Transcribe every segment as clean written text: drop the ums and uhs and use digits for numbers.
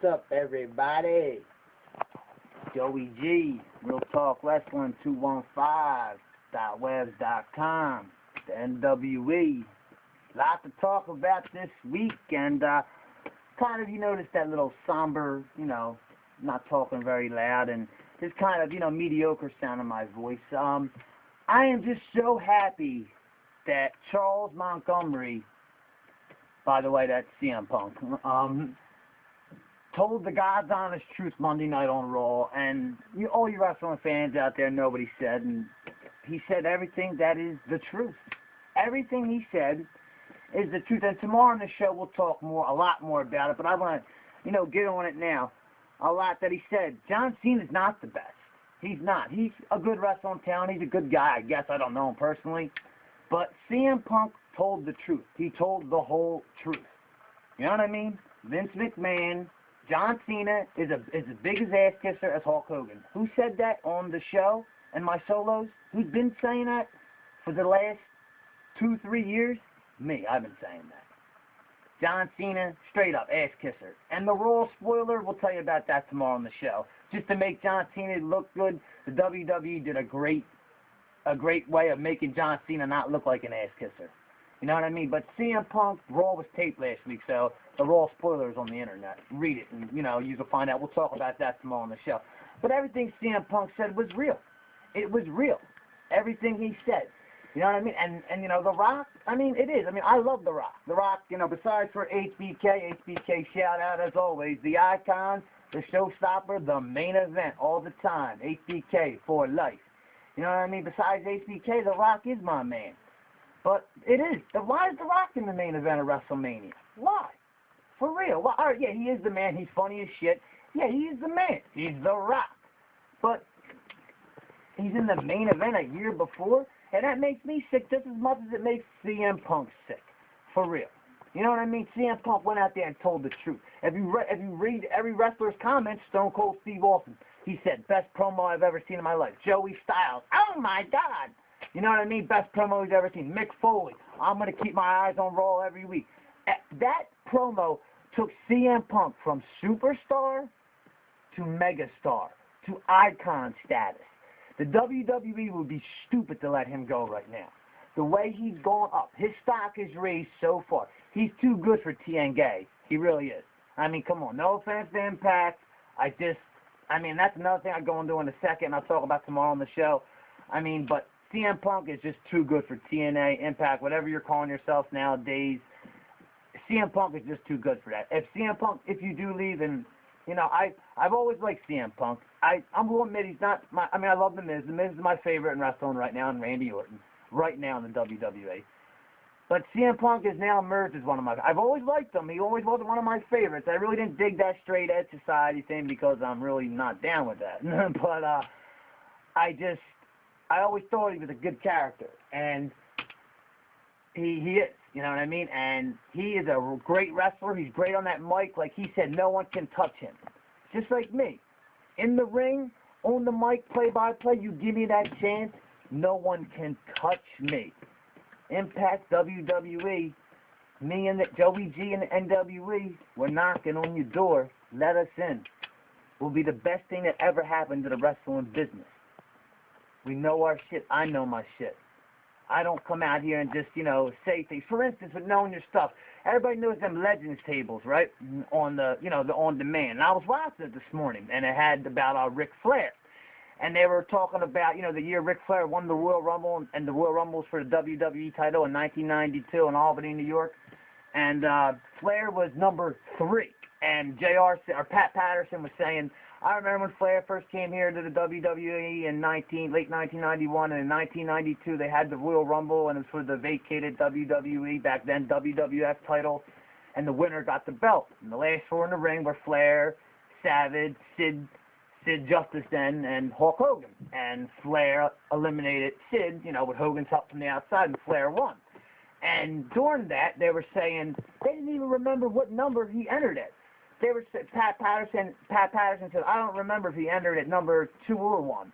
What's up, everybody? Joey G, Real Talk Wrestling 215.webs.com, the NWE. Lot to talk about this week, and kind of, you notice that little somber, not talking very loud, and just kind of, mediocre sound in my voice. I am just so happy that Charles Montgomery, by the way, that's CM Punk, told the God's honest truth Monday night on Raw, and all you wrestling fans out there know what he said, and he said everything that is the truth. Everything he said is the truth, and tomorrow on the show we'll talk a lot more about it, but I want to, get on it now. A lot that he said. John Cena's not the best. He's not. He's a good wrestler in town. He's a good guy, I guess. I don't know him personally. But CM Punk told the truth. He told the whole truth. You know what I mean? Vince McMahon, John Cena is as big as ass kisser as Hulk Hogan. Who said that on the show and my solos? Who's been saying that for the last 2-3 years? Me. I've been saying that. John Cena, straight up ass kisser. And the Raw spoiler, we'll tell you about that tomorrow on the show. Just to make John Cena look good, the WWE did a great way of making John Cena not look like an ass kisser. You know what I mean? But CM Punk, Raw was taped last week, so the Raw spoiler is on the internet. Read it, and, you can find out. We'll talk about that tomorrow on the show. But everything CM Punk said was real. It was real. Everything he said. You know what I mean? And The Rock, it is. I love The Rock. The Rock, besides for HBK shout out as always, the icon, the showstopper, the main event all the time. HBK for life. You know what I mean? Besides HBK, The Rock is my man. But it is. Why is The Rock in the main event of WrestleMania? Why? For real. Well, all right, yeah, he is the man. He's funny as shit. Yeah, he is the man. He's The Rock. But he's in the main event a year before, and that makes me sick just as much as it makes CM Punk sick. For real. You know what I mean? CM Punk went out there and told the truth. If you read every wrestler's comments, Stone Cold Steve Austin, he said, best promo I've ever seen in my life. Joey Styles, oh my God. You know what I mean? Best promo he's ever seen. Mick Foley, I'm going to keep my eyes on Raw every week. That promo took CM Punk from superstar to megastar to icon status. The WWE would be stupid to let him go right now. The way he's gone up, his stock is raised so far. He's too good for TNA. He really is. Come on. No offense to Impact. That's another thing I'll go into in a second, and I'll talk about tomorrow on the show. But CM Punk is just too good for TNA, Impact, whatever you're calling yourself nowadays. CM Punk is just too good for that. If you do leave, and, I've always liked CM Punk. I'm going to admit he's not I love The Miz. The Miz is my favorite in wrestling right now, and Randy Orton, right now in the WWE. But CM Punk has now emerged as one of my... I've always liked him. He always was one of my favorites. I really didn't dig that straight edge society thing because I'm really not down with that. But I always thought he was a good character. And he is, you know what I mean? And he is a great wrestler. He's great on that mic. Like he said, no one can touch him. Just like me. In the ring, on the mic, play-by-play, you give me that chance, no one can touch me. Impact, WWE, me and Joey G and the NWE, we're knocking on your door. Let us in. Will be the best thing that ever happened to the wrestling business. We know our shit. I know my shit. I don't come out here and just, say things. For instance, with knowing your stuff, everybody knows them Legends tables, right? On the, the on-demand. And I was watching it this morning, and it had about Ric Flair. And they were talking about, the year Ric Flair won the Royal Rumble, and the Royal Rumble was for the WWE title in 1992 in Albany, New York. And Flair was number 3. And Pat Patterson was saying, I remember when Flair first came here to the WWE in late 1991, and in 1992 they had the Royal Rumble, and it was for the vacated WWE, back then WWF title, and the winner got the belt. And the last 4 in the ring were Flair, Savage, Sid Justice then, and Hulk Hogan. And Flair eliminated Sid, with Hogan's help from the outside, and Flair won. And during that, they were saying they didn't even remember what number he entered at. They were Pat Patterson said, I don't remember if he entered at number 2 or 1.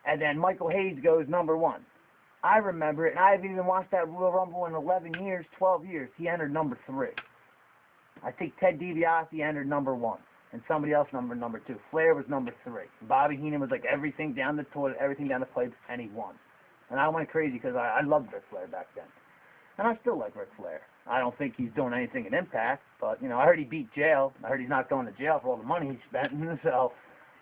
And then Michael Hayes goes number 1. I remember it, and I've even watched that Royal Rumble in 11 years, 12 years. He entered number 3. I think Ted DiBiase entered number 1. and somebody else number 2. Flair was number 3. Bobby Heenan was like everything down the toilet, everything down the plate, and he won. And I went crazy because I loved Ric Flair back then. And I still like Ric Flair. I don't think he's doing anything in Impact, but, you know, I heard he beat jail. I heard he's not going to jail for all the money he spent. So,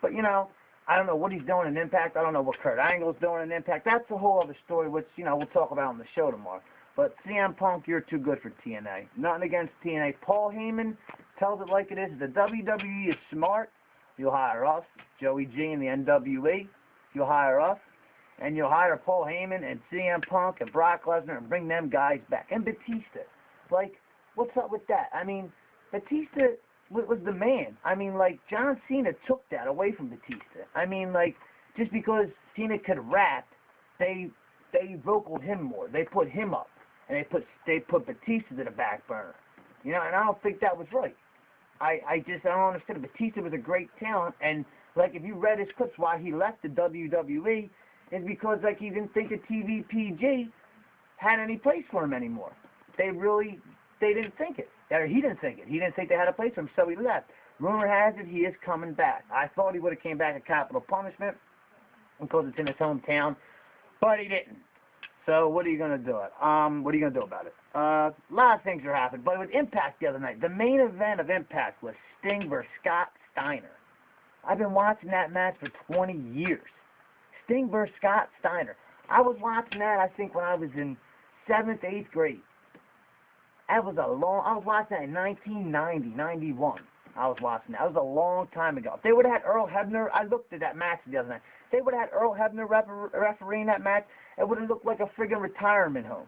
but, you know, I don't know what he's doing in Impact. I don't know what Kurt Angle's doing in Impact. That's a whole other story, which, you know, we'll talk about on the show tomorrow. But CM Punk, you're too good for TNA. Nothing against TNA. Paul Heyman tells it like it is. If the WWE is smart, you'll hire us, Joey G and the NWE. You'll hire us. And you'll hire Paul Heyman and CM Punk and Brock Lesnar and bring them guys back. And Batista. Like, what's up with that? I mean, Batista was the man. I mean, like, John Cena took that away from Batista. I mean, like, just because Cena could rap, they vocaled him more. They put him up. And they put Batista to the back burner. You know, and I don't think that was right. I don't understand. Batista was a great talent, and, like, if you read his clips why he left the WWE, is because, like, he didn't think the TVPG had any place for him anymore. They didn't think it. Or he didn't think it. He didn't think they had a place for him, so he left. Rumor has it he is coming back. I thought he would have came back at Capital Punishment because it's in his hometown, but he didn't. So what are you going to do? What are you going to do about it? A lot of things are happening. But with Impact the other night, the main event of Impact was Sting versus Scott Steiner. I've been watching that match for 20 years. Sting versus Scott Steiner. I was watching that, I think, when I was in 7th, 8th grade. I was watching that in 1990, 91. I was watching that. That was a long time ago. If they would have had Earl Hebner, I looked at that match the other night. If they would have had Earl Hebner refereeing that match, it would have looked like a friggin' retirement home.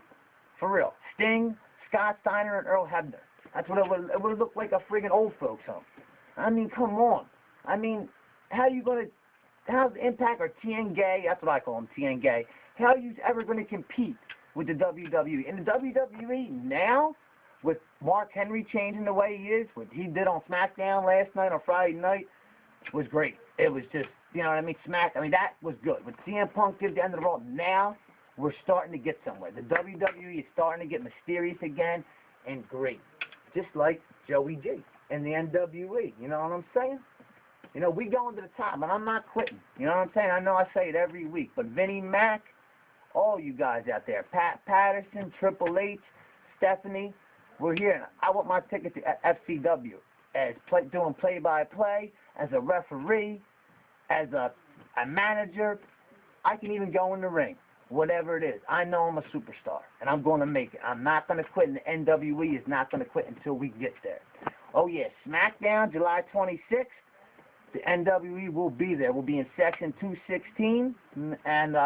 For real. Sting, Scott Steiner, and Earl Hebner. That's what it would have looked like, a friggin' old folks home. I mean, come on. I mean, how's Impact or TN Gay, that's what I call him, TN Gay, how are you ever going to compete with the WWE? In the WWE now, with Mark Henry changing the way he is, what he did on SmackDown last night, on Friday night, was great. It was just, you know what I mean, that was good. When CM Punk did the end of the road, now we're starting to get somewhere. The WWE is starting to get mysterious again and great. Just like Joey G and the NWE, you know what I'm saying? You know, we going to the top, but I'm not quitting. You know what I'm saying? I know I say it every week, but Vinnie Mac, all you guys out there, Pat Patterson, Triple H, Stephanie, we're here. I want my ticket to FCW as doing play-by-play, as a referee, as a manager. I can even go in the ring, whatever it is. I know I'm a superstar, and I'm going to make it. I'm not going to quit, and the NWE is not going to quit until we get there. Oh, yeah, SmackDown, July 26th. The NWE will be there. We'll be in Section 216, and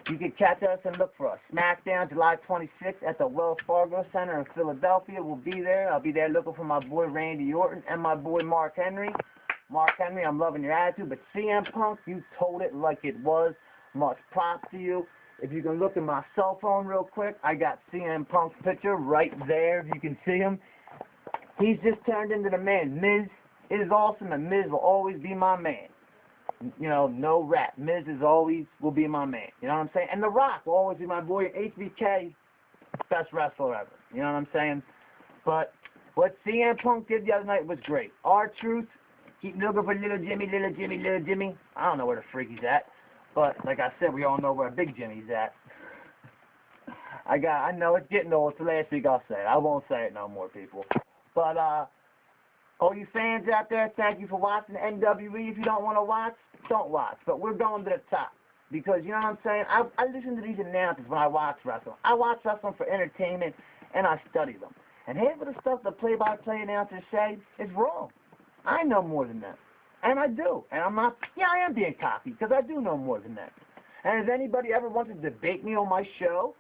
you can catch us and look for us. SmackDown, July 26th at the Wells Fargo Center in Philadelphia. We'll be there. I'll be there looking for my boy Randy Orton and my boy Mark Henry. Mark Henry, I'm loving your attitude, but CM Punk, you told it like it was. Much props to you. If you can look at my cell phone real quick, I got CM Punk's picture right there, if you can see him. He's just turned into the man. Miz is awesome, and Miz will always be my man. You know, no rap. Miz will be my man. You know what I'm saying? And The Rock will always be my boy. HBK, best wrestler ever. You know what I'm saying? But what CM Punk did the other night was great. R-Truth, keep looking for little Jimmy, little Jimmy, little Jimmy. I don't know where the freak he's at. But, like I said, we all know where Big Jimmy's at. I know it's getting old. It's the last week I'll say it. I won't say it no more, people. But, all you fans out there, thank you for watching the NWE. If you don't want to watch, don't watch. But we're going to the top. Because, you know what I'm saying? I listen to these announcers when I watch wrestling. I watch wrestling for entertainment, and I study them. And half of the stuff the play-by-play announcers say is wrong. I know more than that. And I do. And I'm not, I am being cocky, because I do know more than that. And if anybody ever wants to debate me on my show,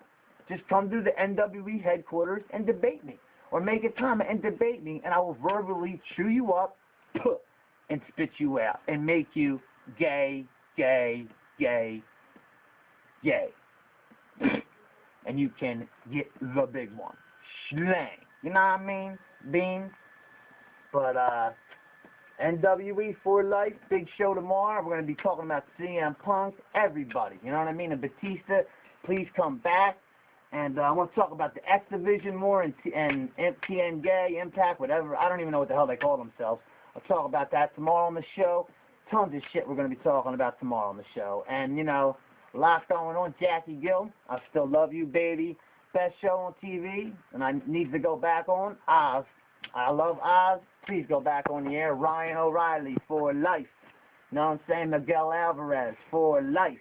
just come to the NWE headquarters and debate me. Or make a comment and debate me, and I will verbally chew you up and spit you out and make you gay, gay, gay, gay. And you can get the big one. Schlang. You know what I mean? Beans. But, NWE for life, big show tomorrow. We're going to be talking about CM Punk, everybody. You know what I mean? And Batista, please come back. And I want to talk about the X Division more and TN Gay, Impact, whatever. I don't even know what the hell they call themselves. I'll talk about that tomorrow on the show. Tons of shit we're going to be talking about tomorrow on the show. And, you know, a lot going on. Jackie Gill, I still love you, baby. Best show on TV, and I need to go back on. Oz. I love Oz. Please go back on the air. Ryan O'Reilly for life. You know what I'm saying? Miguel Alvarez for life.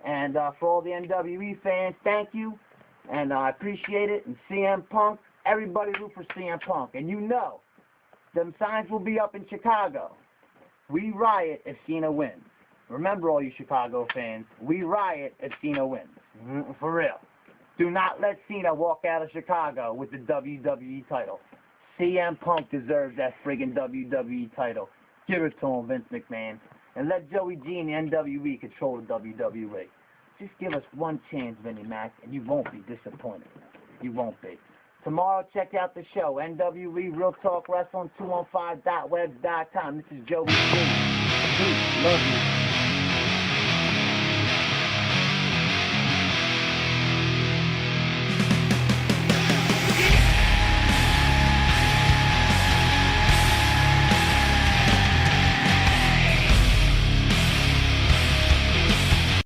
And for all the NWE fans, thank you. And I appreciate it. And CM Punk, everybody root for CM Punk. And you know, them signs will be up in Chicago. We riot if Cena wins. Remember, all you Chicago fans, we riot if Cena wins. For real. Do not let Cena walk out of Chicago with the WWE title. CM Punk deserves that friggin' WWE title. Give it to him, Vince McMahon. And let Joey G and the NWE control the WWE. Just give us one chance, Vinnie Mac, and you won't be disappointed. You won't be. Tomorrow, check out the show, NWE Real Talk Wrestling 215.webs.com. This is Joey G. Peace. Love you.